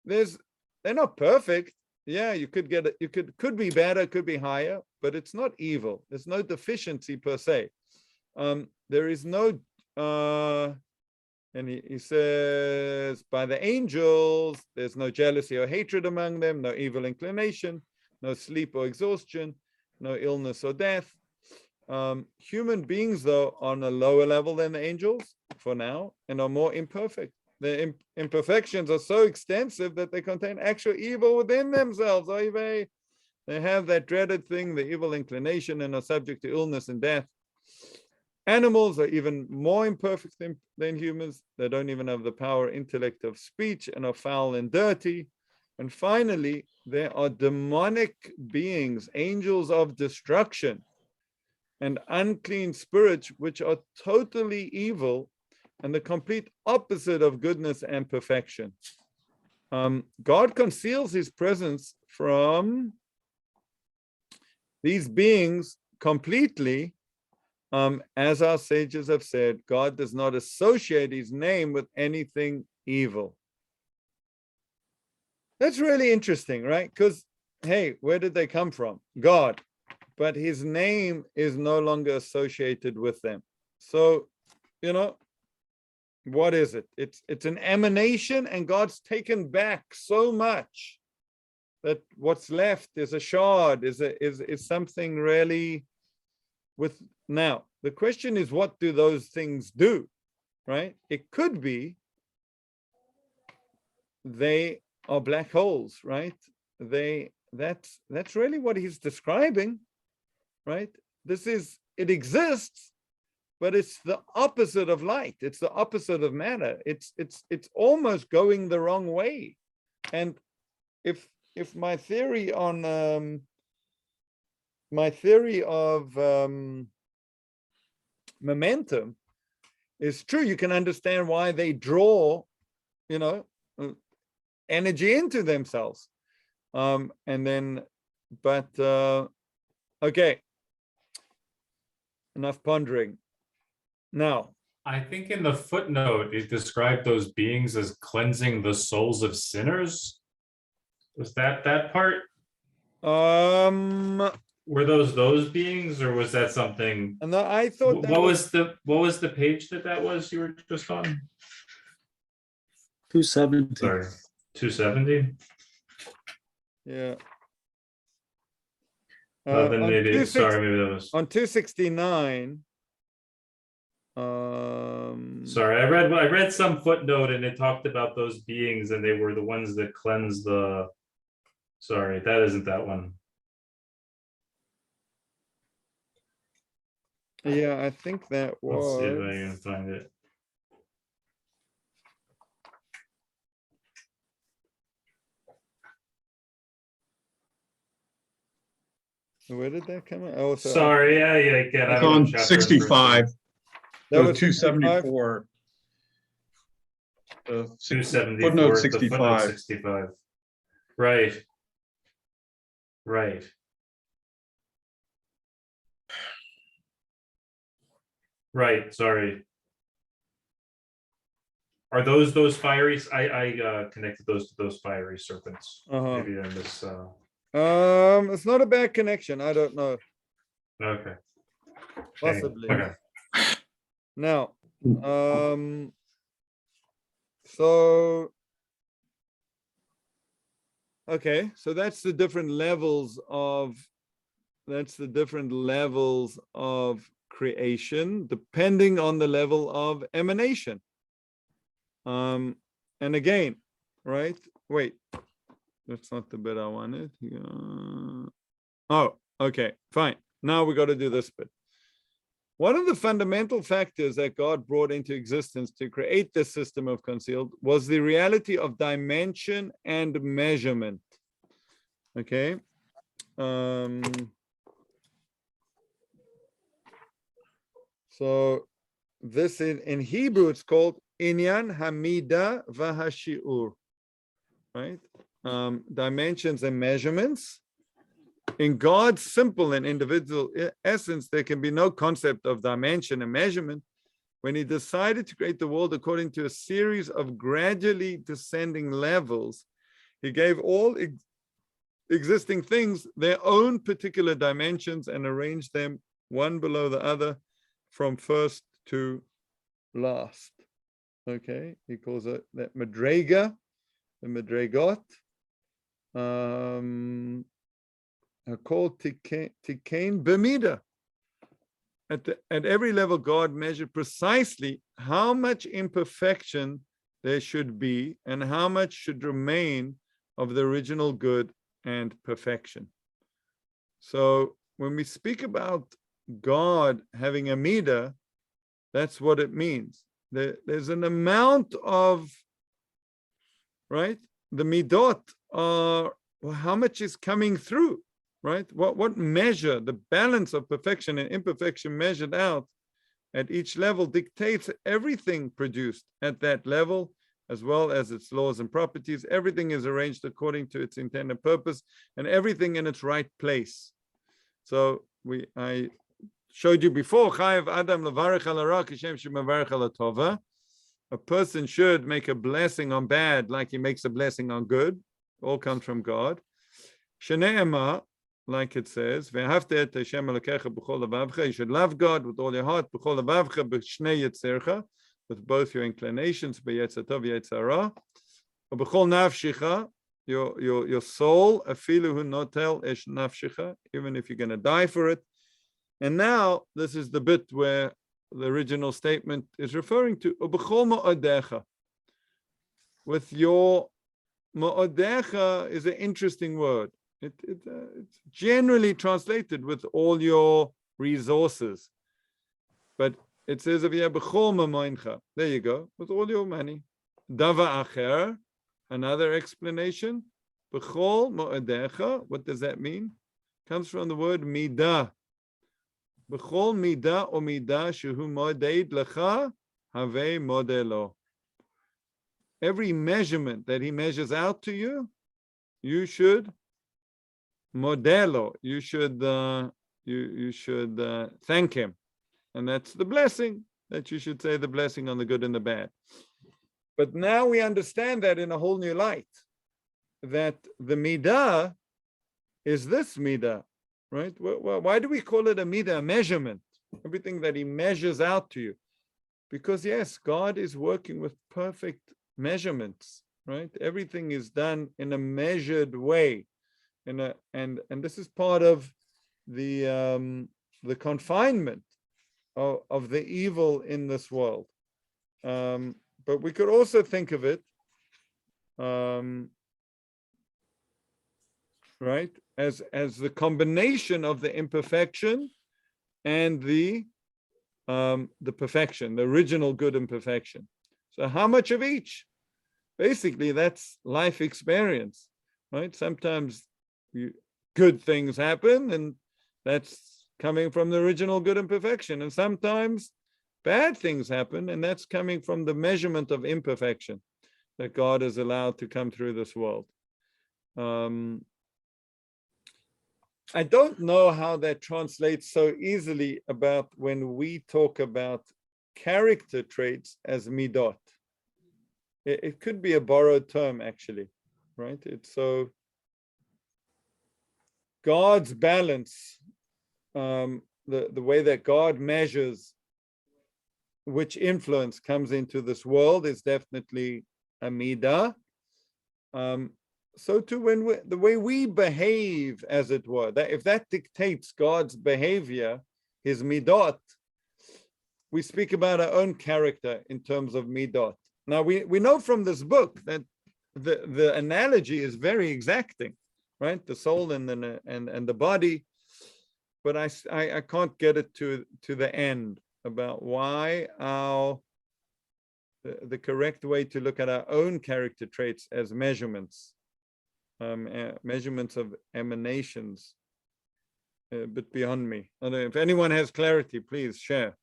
They're not perfect. Yeah, you could get it. Could be better, could be higher, but it's not evil. There's no deficiency per se. There is no, and he says, by the angels, there's no jealousy or hatred among them, no evil inclination, no sleep or exhaustion, no illness or death. Human beings, though, are on a lower level than the angels for now and are more imperfect. The imperfections are so extensive that they contain actual evil within themselves. They have that dreaded thing, the evil inclination, and are subject to illness and death. Animals are even more imperfect than humans. They don't even have the power, intellect of speech, and are foul and dirty. And finally, there are demonic beings, angels of destruction, and unclean spirits, which are totally evil and the complete opposite of goodness and perfection. God conceals his presence from these beings completely. As our sages have said, God does not associate his name with anything evil. That's really interesting, right? Because, hey, where did they come from? God. But his name is no longer associated with them. So, what is it? It's an emanation, and God's taken back so much that what's left is a shard, is something really with. Now, the question is, what do those things do, right? It could be they are black holes, right? That's really what he's describing, right? It exists, but it's the opposite of light. It's the opposite of matter. It's almost going the wrong way. And if my theory on momentum is true, you can understand why they draw, energy into themselves. Okay, enough pondering. Now, I think in the footnote, it described those beings as cleansing the souls of sinners. Was that part? Were those beings, or was that something? No, I thought that what was the page that was you were just on? 270. Sorry, 270. Yeah. Then maybe maybe that was on 269. Sorry, I read some footnote and it talked about those beings and they were the ones that cleanse the. Sorry, that isn't that one. Yeah, I think that was. Let's see if I can find it. Where did that come out? Oh, sorry, yeah, again, I It's don't know on chapter 65. That was 274. 274. Footnote The 65. footnote 65. Right. Right. Sorry. Are those fiery? I connected those to those fiery serpents. Maybe I miss. It's not a bad connection. I don't know. Okay. Possibly. Okay. Now, so okay, so that's the different levels of that's the different levels of creation, depending on the level of emanation. And again, right? Wait, that's not the bit I wanted. Oh, okay, fine. Now we got to do this bit. One of the fundamental factors that God brought into existence to create this system of concealed was the reality of dimension and measurement. Okay. So this in Hebrew, it's called Inyan Hamida Vahashiur, right? Dimensions and measurements. In God's simple and individual essence, there can be no concept of dimension and measurement. When he decided to create the world according to a series of gradually descending levels, he gave all existing things their own particular dimensions and arranged them one below the other from first to last. Okay, he calls it that madrega, the madregot. Are called tikain b'mida. At every level, God measured precisely how much imperfection there should be and how much should remain of the original good and perfection. So when we speak about God having a midah, that's what it means. There's an amount of, right? The midot are, well, how much is coming through? Right? What measure, the balance of perfection and imperfection measured out at each level dictates everything produced at that level, as well as its laws and properties. Everything is arranged according to its intended purpose and everything in its right place. So I showed you before, Chayav Adam levarech al hara kishem shemevarech al hatova. A person should make a blessing on bad like he makes a blessing on good. All comes from God. Shene'ema, like it says, you should love God with all your heart, with both your inclinations, your soul, even if you're going to die for it. And now, this is the bit where the original statement is referring to, with your ma'odecha is an interesting word. It's generally translated with all your resources, but it says there you go, with all your money. Dava acher, another explanation. B'chol mo'adecha, what does that mean? Comes from the word midah. B'chol midah o midah shehu modeid lecha have modelo. Every measurement that he measures out to you, you should modelo, you should thank him, and that's the blessing, that you should say the blessing on the good and the bad. But now we understand that in a whole new light, that the midah is this midah, right? Why do we call it a midah, a measurement? Everything that he measures out to you, because yes, God is working with perfect measurements, right? Everything is done in a measured way. And this is part of the confinement of the evil in this world. But we could also think of it, right, as the combination of the imperfection and the perfection, the original good and perfection. So how much of each? Basically, that's life experience, right? Sometimes good things happen, and that's coming from the original good and perfection. And sometimes bad things happen, and that's coming from the measurement of imperfection that God has allowed to come through this world. I don't know how that translates so easily about when we talk about character traits as midot. It could be a borrowed term, actually, right? It's so God's balance, the way that God measures which influence comes into this world is definitely a midah. so too when the way we behave, as it were, that if that dictates God's behavior, his midot, we speak about our own character in terms of midot. Now we know from this book that the analogy is very exacting, right? The soul and the body, but I can't get it to the end about why the correct way to look at our own character traits as measurements, measurements of emanations, but beyond me. I don't know if anyone has clarity, please share.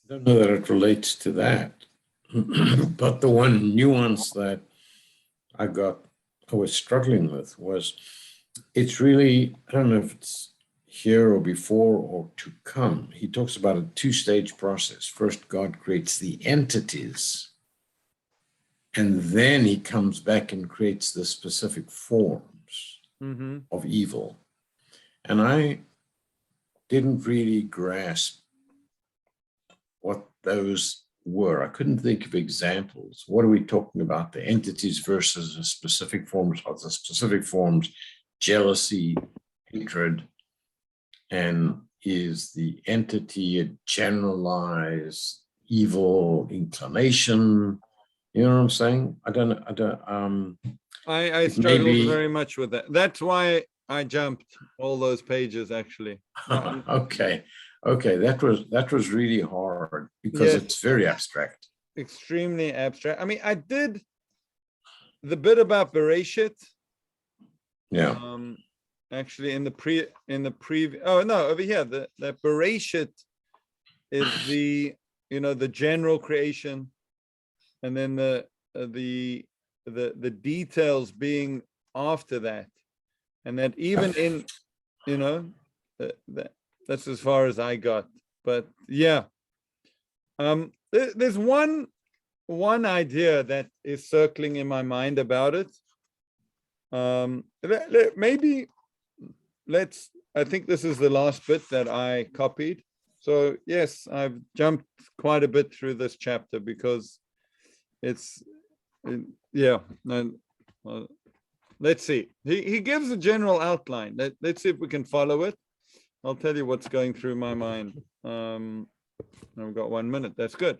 I don't know that it relates to that, but the one nuance that I was struggling with was, it's really, I don't know if it's here or before or to come. He talks about a two-stage process. First, God creates the entities, and then he comes back and creates the specific forms of evil. And I didn't really grasp what those were. I couldn't think of examples. What are we talking about? The entities versus the specific forms of the specific forms, jealousy, hatred, and is the entity a generalized evil inclination? You know what I'm saying? I struggled very much with that. That's why I jumped all those pages, actually. Okay, that was really hard because it's very abstract. Extremely abstract. I mean, I did the bit about Bereshit. Yeah. Actually, in the previous. Oh no, over here, the Bereshit is the general creation, and then the details being after that, and that even in that's as far as I got. But yeah, there's one idea that is circling in my mind about it. I think this is the last bit that I copied. So yes, I've jumped quite a bit through this chapter because let's see. He gives a general outline. Let's see if we can follow it. I'll tell you what's going through my mind. I've got 1 minute. That's good.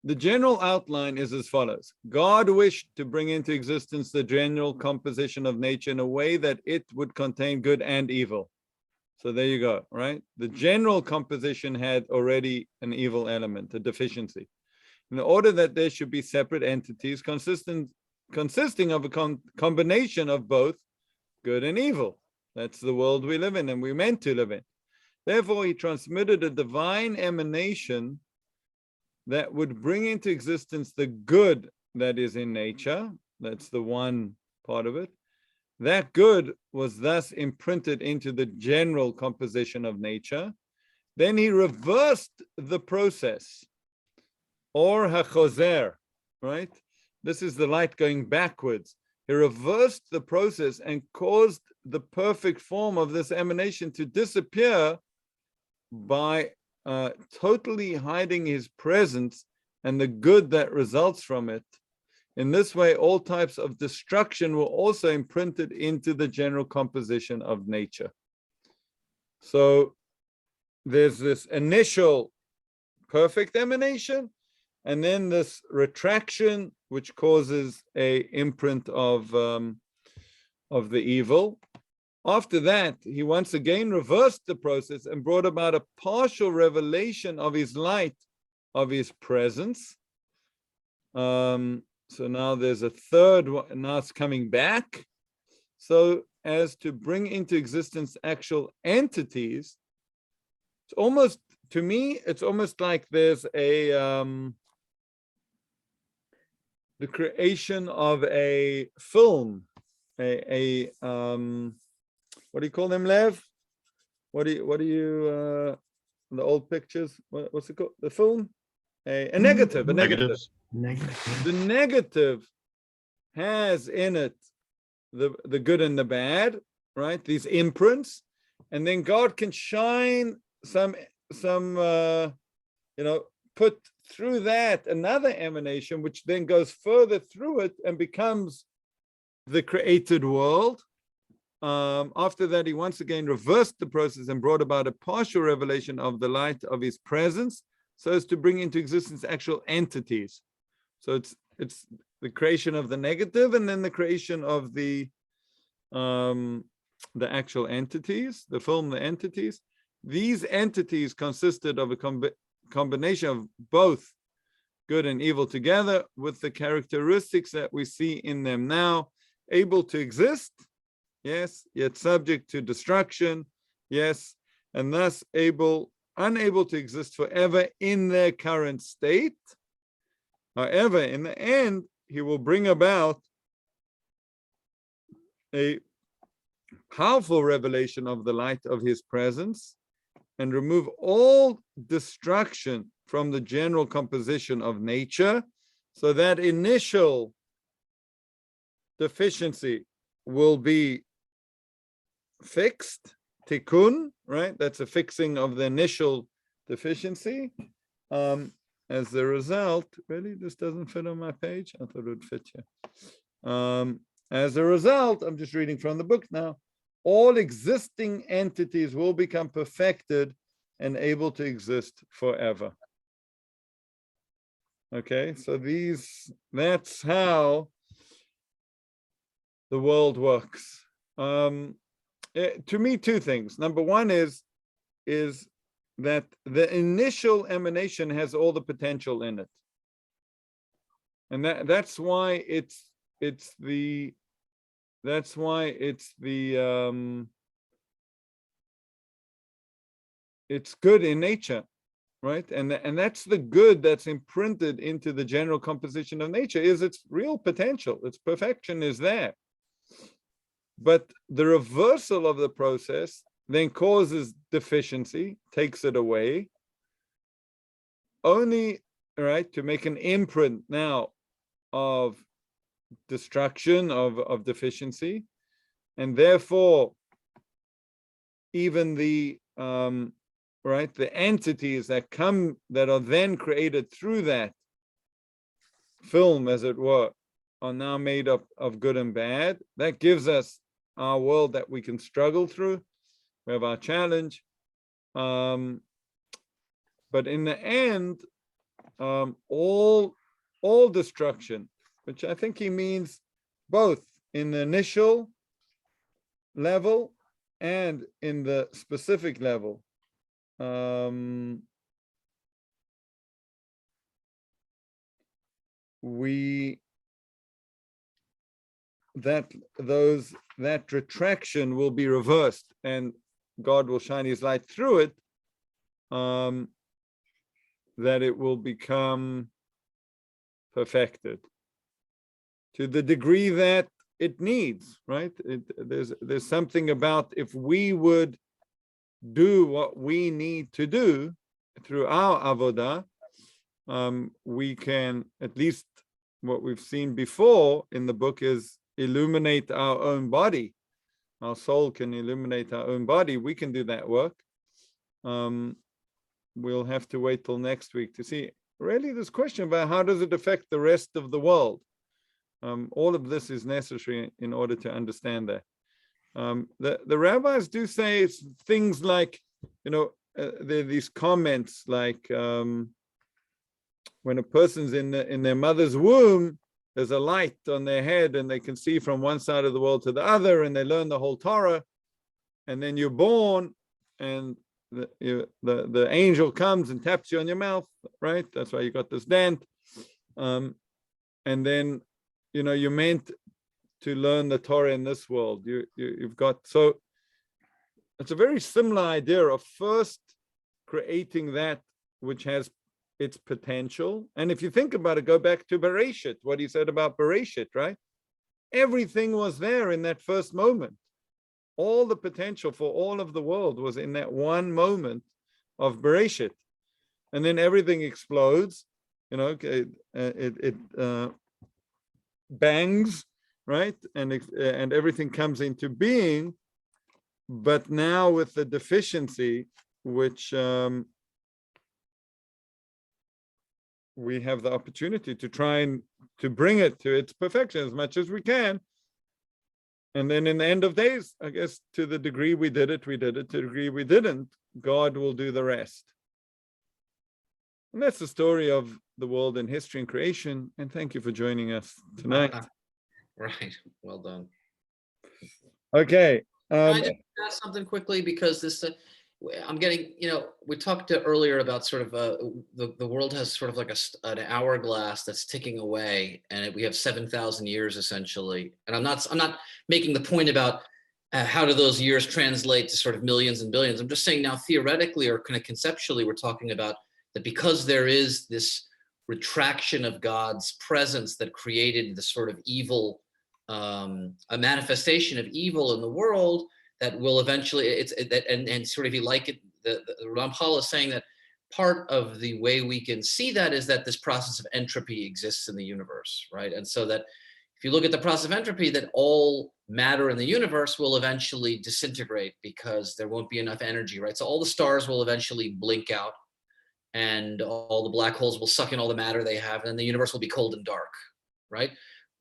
The general outline is as follows. God wished to bring into existence the general composition of nature in a way that it would contain good and evil. So there you go, right? The general composition had already an evil element, a deficiency. In order that there should be separate entities consisting of a combination of both good and evil. That's the world we live in and we're meant to live in. Therefore, he transmitted a divine emanation that would bring into existence the good that is in nature. That's the one part of it. That good was thus imprinted into the general composition of nature. Then he reversed the process, or hachozer, right? This is the light going backwards. He reversed the process and caused the perfect form of this emanation to disappear by totally hiding his presence and the good that results from it. In this way, all types of destruction were also imprinted into the general composition of nature. So there's this initial perfect emanation, and then this retraction, which causes a imprint of the evil. After that, he once again reversed the process and brought about a partial revelation of his light, of his presence. So now there's a third one, now it's coming back. So as to bring into existence actual entities, it's almost, to me, it's almost like there's the creation of a film, what do you call them, Lev? What do you the old pictures? What's it called? The film? A negative. Negatives. The negative has in it the good and the bad, right? These imprints, and then God can shine some put through that another emanation, which then goes further through it and becomes the created world. After that, he once again reversed the process and brought about a partial revelation of the light of his presence, so as to bring into existence actual entities. So it's the creation of the negative, and then the creation of the actual entities, the film, the entities. These entities consisted of a combination of both good and evil together, with the characteristics that we see in them now, able to exist, yes, yet subject to destruction, yes, and thus unable to exist forever in their current state. However, in the end, he will bring about a powerful revelation of the light of his presence and remove all destruction from the general composition of nature, so that initial deficiency will be fixed, tikkun, right? That's a fixing of the initial deficiency. As a result, really, this doesn't fit on my page. I thought it would fit here. As a result, I'm just reading from the book now, all existing entities will become perfected and able to exist forever. Okay, so that's how the world works. To me, two things. Number one is that the initial emanation has all the potential in it, and that's why it's good in nature, right? And that's the good that's imprinted into the general composition of nature, is its real potential, its perfection is there. But the reversal of the process then causes deficiency, takes it away, only, right, to make an imprint now of destruction, of deficiency, and therefore even the right, the entities that are then created through that film, as it were, are now made up of good and bad. That gives us our world that we can struggle through. We have our challenge, but in the end, all destruction, which I think he means both in the initial level and in the specific level, that retraction will be reversed, and God will shine his light through it, that it will become perfected to the degree that it needs, right? There's something about, if we would do what we need to do through our avodah, we can, at least what we've seen before in the book, is illuminate our own body. Our soul can illuminate our own body. We can do that work. We'll have to wait till next week to see really this question about how does it affect the rest of the world. All of this is necessary in order to understand that. The rabbis do say it's things like, there are these comments like, when a person's in their mother's womb, there's a light on their head and they can see from one side of the world to the other, and they learn the whole Torah, and then you're born and the angel comes and taps you on your mouth, right? That's why you got this dent. And then, you're meant to learn the Torah in this world. You've got, so it's a very similar idea of first creating that which has its potential. And if you think about it, go back to Bereshit, what he said about Bereshit, right? Everything was there in that first moment. All the potential for all of the world was in that one moment of Bereshit. And then everything explodes, it bangs, right? And everything comes into being. But now with the deficiency, which we have the opportunity to try and to bring it to its perfection as much as we can. And then in the end of days, I guess, to the degree we did it, we did it. To the degree we didn't, God will do the rest. And that's the story of the world and history and creation. And thank you for joining us tonight. Right. Well done. Okay. Can I just ask something quickly, because this, I'm getting, we talked earlier about sort of the world has sort of like an hourglass that's ticking away, and we have 7,000 years essentially. And I'm not making the point about how do those years translate to sort of millions and billions. I'm just saying now theoretically or kind of conceptually, we're talking about that because there is this retraction of God's presence that created the sort of evil, a manifestation of evil in the world that will eventually, and sort of, you like it, the Ramchal is saying that part of the way we can see that is that this process of entropy exists in the universe, right? And so that if you look at the process of entropy, that all matter in the universe will eventually disintegrate because there won't be enough energy, right? So all the stars will eventually blink out, and all the black holes will suck in all the matter they have, and the universe will be cold and dark, right?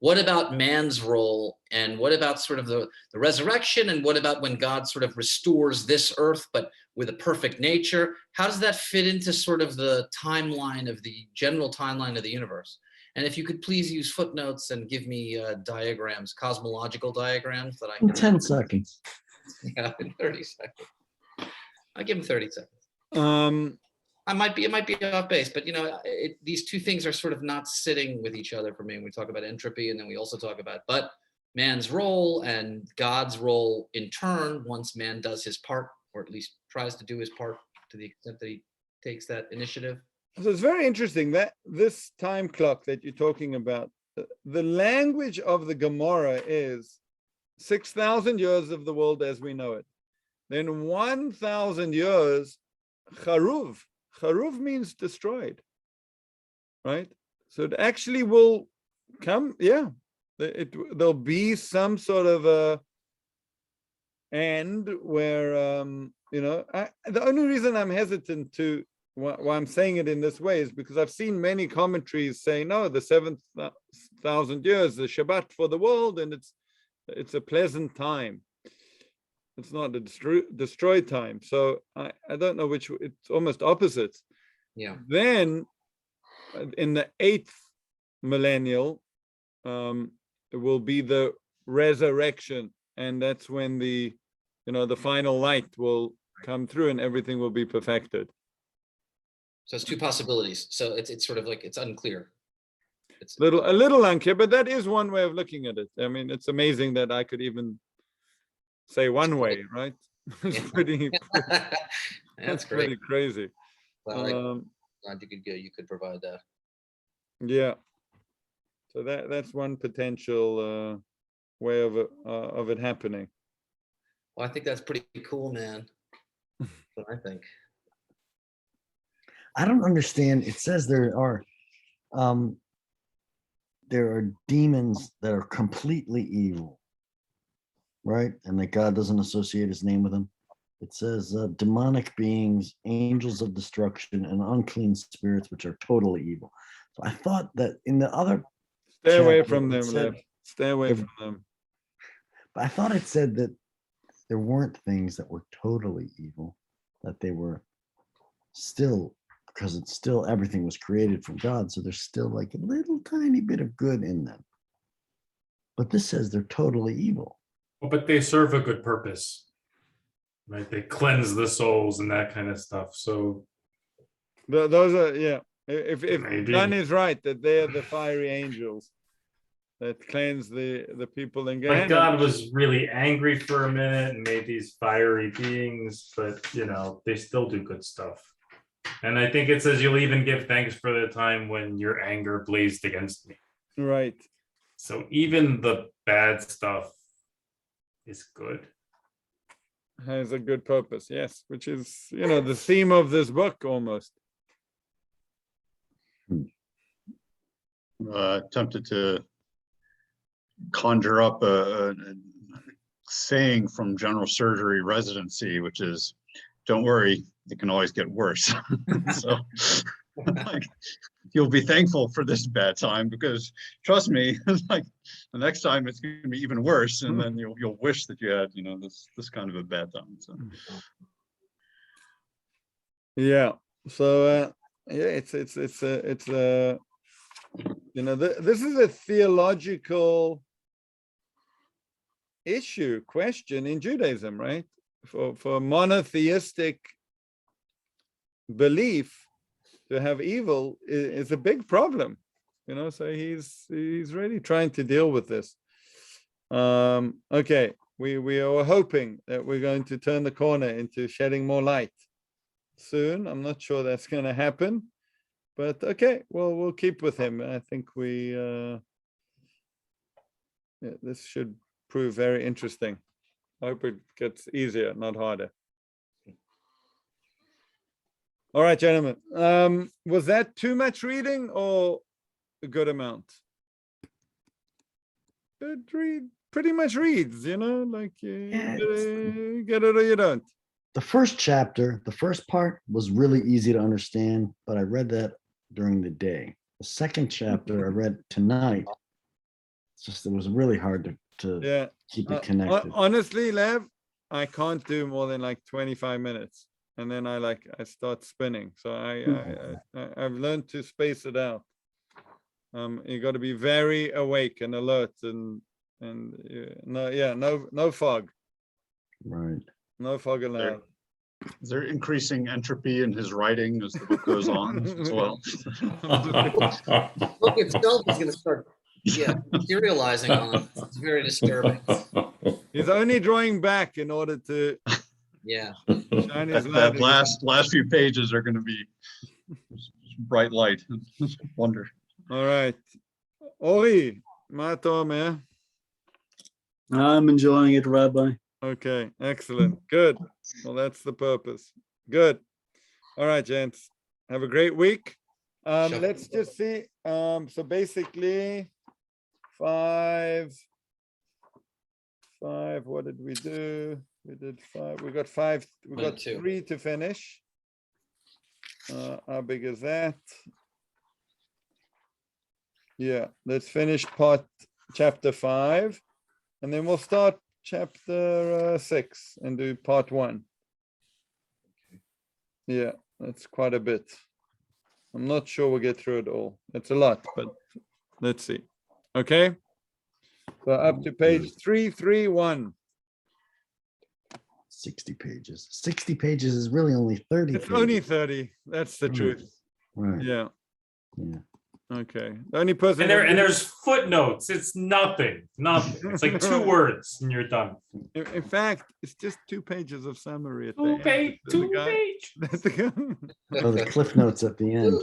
What about man's role, and what about sort of the resurrection, and what about when God sort of restores this earth, but with a perfect nature? How does that fit into sort of the timeline of the general timeline of the universe? And if you could please use footnotes and give me diagrams, cosmological diagrams that I can— In 10 seconds. Yeah, in 30 seconds. I'll give him 30 seconds. It might be off base, but these two things are sort of not sitting with each other for me. When we talk about entropy, and then we also talk about man's role and God's role in turn, once man does his part, or at least tries to do his part to the extent that he takes that initiative. So it's very interesting that this time clock that you're talking about, the language of the Gemara is 6,000 years of the world as we know it. Then 1,000 years, charuv. Charuv means destroyed, right? So it actually will come, there'll be some sort of a end where, the only reason I'm hesitant to, why I'm saying it in this way is because I've seen many commentaries say, no, the 7,000 years, the Shabbat for the world, and it's a pleasant time. It's not a destroy time. So I don't know which, it's almost opposite. Yeah. Then in the 8th millennial, it will be the resurrection. And that's when the final light will come through and everything will be perfected. So it's two possibilities. So it's sort of like, it's unclear. It's a little unclear, but that is one way of looking at it. I mean, it's amazing that I could even say one way, right? It's pretty That's great. pretty crazy. Glad you could provide that. Yeah. So that's one potential way of it happening. Well, I think that's pretty cool, man. That's what I think. I don't understand. It says there are demons that are completely evil, right? And that God doesn't associate his name with them. It says demonic beings, angels of destruction, and unclean spirits, which are totally evil. So I thought that in the other Stay away chapter, from it them, said- Lev. Stay away from them. But I thought it said that there weren't things that were totally evil, that they were still, because it's still, everything was created from God. So there's still like a little tiny bit of good in them. But this says they're totally evil. Well, but they serve a good purpose, right? They cleanse the souls and that kind of stuff. So Those are, yeah. If Maybe. John is right, that they're the fiery angels that cleanse the people in Gehenna. like God was really angry for a minute and made these fiery beings, but they still do good stuff. And I think it says you'll even give thanks for the time when your anger blazed against me. Right. So even the bad stuff is good. Has a good purpose, yes, which is, the theme of this book almost. Attempted to conjure up a saying from general surgery residency, which is, don't worry, it can always get worse. So Like, you'll be thankful for this bad time, because trust me, like the next time it's going to be even worse, and then you'll wish that you had, this kind of a bad time. So Yeah. So yeah, it's this is a theological question in Judaism, right? For monotheistic belief to have evil is a big problem, so he's really trying to deal with this. Okay, we are hoping that we're going to turn the corner into shedding more light soon. I'm not sure that's going to happen, but okay, well, we'll keep with him. I think this should prove very interesting. I hope it gets easier, not harder. All right, gentlemen. Was that too much reading or a good amount? It pretty much reads, like you get it or you don't. The first chapter, the first part was really easy to understand, but I read that during the day. The second chapter I read tonight. It was really hard to keep it connected. Honestly, Lev, I can't do more than like 25 minutes. And then I start spinning. So I've learned to space it out. You got to be very awake and alert and no fog. Right. No fog allowed. is there increasing entropy in his writing as the book goes on as well? The book itself is going to start, serializing on him. It's very disturbing. He's only drawing back in order to Yeah. shine his That light. last few pages are going to be bright light. Wonder. All right. Ori, ma אתה אומר? I'm enjoying it, Rabbi. Okay, excellent. Good. Well, that's the purpose. Good. All right, gents. Have a great week. Let's just see. So basically, five. What did we do? We did 5. We got 5. We got 3 to finish. How big is that? Yeah, let's finish chapter 5, and then we'll start chapter 6 and do part 1. Yeah, that's quite a bit. I'm not sure we'll get through it all. It's a lot, but let's see. Okay. So up to page 331. 60 pages. 60 pages is really only 30 It's pages. only 30. That's the Right. truth. Right. Yeah. Yeah. Okay. The only person. And there's footnotes. It's nothing. It's like 2 words and you're done. In fact, it's just 2 pages of summary at the 2 end. page. There's a guy- Oh, the cliff notes at the end.